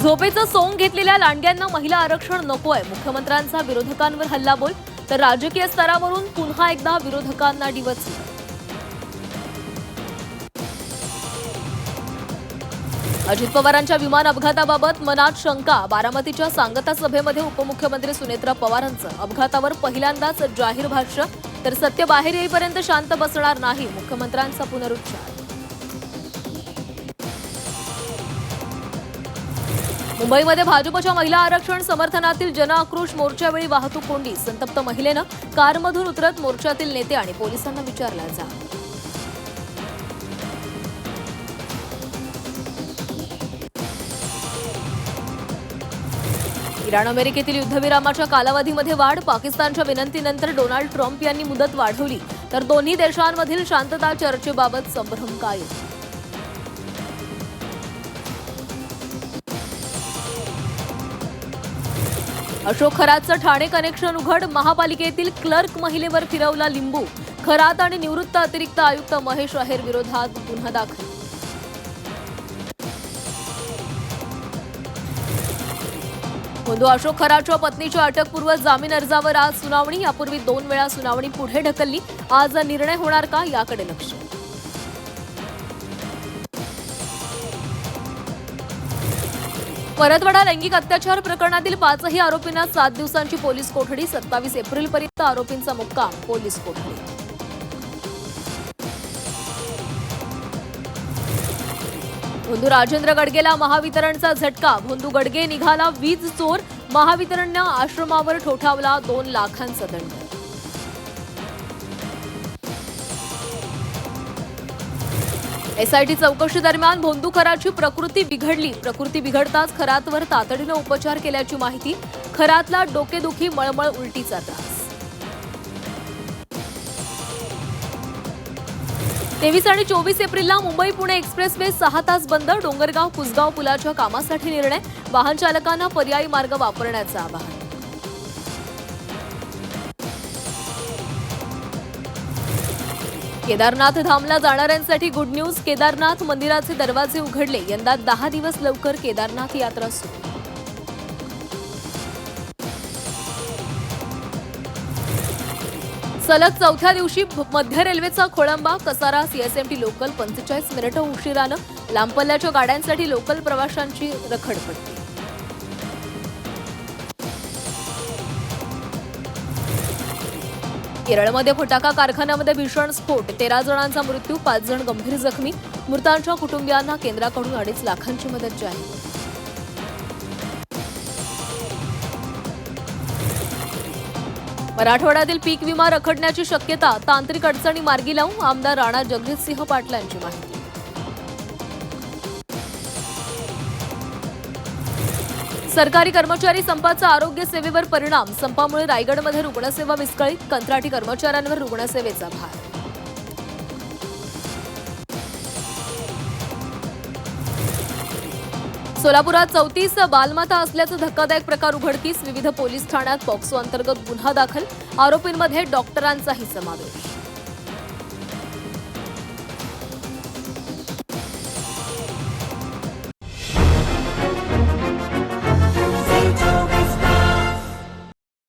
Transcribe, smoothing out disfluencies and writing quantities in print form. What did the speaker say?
झोपेचं सोंग घेतलेल्या लांडग्यांना महिला आरक्षण नकोय. मुख्यमंत्र्यांचा विरोधकांवर हल्लाबोल, तर राजकीय स्तरावरून पुन्हा एकदा विरोधकांना डिवचलं. अजित पवारांच्या विमान अपघाताबाबत मनात शंका. बारामतीच्या सांगता सभेमध्ये उपमुख्यमंत्री सुनेत्रा पवारांचं अपघातावर पहिल्यांदाच जाहीर भाष्य, तर सत्य बाहेर येईपर्यंत शांत बसणार नाही, मुख्यमंत्र्यांचा पुनरुच्चार. मुंबईमध्ये भाजपच्या महिला आरक्षण समर्थनातील जनआक्रोश मोर्चावेळी वाहतूक कोंडी. संतप्त महिलेनं कारमधून उतरत मोर्चातील नेते आणि पोलिसांना विचारला जा. इराण अमेरिकेतील युद्धविरामाच्या कालावधीमध्ये वाढ. पाकिस्तानच्या विनंतीनंतर डोनाल्ड ट्रम्प यांनी मुदत वाढवली, तर दोन्ही देशांमधील शांतता चर्चेबाबत संभ्रम कायम. अशोक खरातचं ठाणे कनेक्शन उघड. महापालिकेतील क्लर्क महिलेवर फिरवला लिंबू. खरात आणि निवृत्त अतिरिक्त आयुक्त महेश आहेर विरोधात गुन्हा दाखल. बंधू अशोक खरातच्या पत्नीच्या अटकपूर्व जामीन अर्जावर आज सुनावणी. यापूर्वी 2 वेळा सुनावणी पुढे ढकलली. आज निर्णय होणार का, याकडे लक्ष. परतवाडा लैंगिक अत्याचार प्रकरणातील 5ही आरोपींना 7 दिवसांची पोलीस कोठडी. 27 एप्रिलपर्यंत आरोपींचा मुक्काम पोलीस कोठडी. भोंदू राजेंद्र गडगेला महावितरणचा झटका. भोंदू गडगे निघाला वीज चोर. महावितरणने आश्रमावर ठोठावला 2 लाखांचा दंड. एसआयटी चौकशी दरम्यान भोंदू खरातची प्रकृती बिघडली. प्रकृती बिघडताच खरातवर तातडीने उपचार केल्याची माहिती. खरातला डोकेदुखी, मळमळ, उलटीचा त्रास. 23 आणि 24 एप्रिलला मुंबई पुणे एक्सप्रेसवे 6 तास बंद. डोंगरगाव कुसगाव पुलाच्या कामासाठी निर्णय. वाहन चालकांना पर्यायी मार्ग वापरण्याचं आवाहन. केदारनाथ धामला जाणाऱ्यांसाठी गुड न्यूज. केदारनाथ मंदिराचे दरवाजे उघडले. यंदा 10 दिवस लवकर केदारनाथ यात्रा सुरू. सलग 4थ्या दिवशी मध्य रेल्वेचा खोळंबा. कसारा सीएसएमटी लोकल 45 मिनिटं उशिरानं. लांब पल्ल्याच्या गाड्यांसाठी लोकल प्रवाशांची रखडपट्टी. केरळमध्ये फटाका कारखान्यामध्ये भीषण स्फोट. 13 जणांचा मृत्यू, 5 जण गंभीर जखमी. मृतांच्या कुटुंबियांना केंद्राकडून 2.5 लाखांची मदत जाहीर. मराठवाड्यातील पीक विमा रखडण्याची शक्यता. तांत्रिक अडचणी मार्गी लावून आमदार राणा जगजितसिंह पाटलांची माहिती. सरकारी कर्मचारी संपाचा आरोग्य सेवेवर परिणाम. संपामुळे रायगडमध्ये रुग्णसेवा विस्कळीत. कंत्राटी कर्मचाऱ्यांवर रुग्णसेवेचा भार. सोलापुरात 34 बालमाता असल्याचा धक्कादायक प्रकार उघडकीस. विविध पोलीस ठाण्यात पॉक्सो अंतर्गत गुन्हा दाखल. आरोपींमध्ये डॉक्टरांचाही समावेश.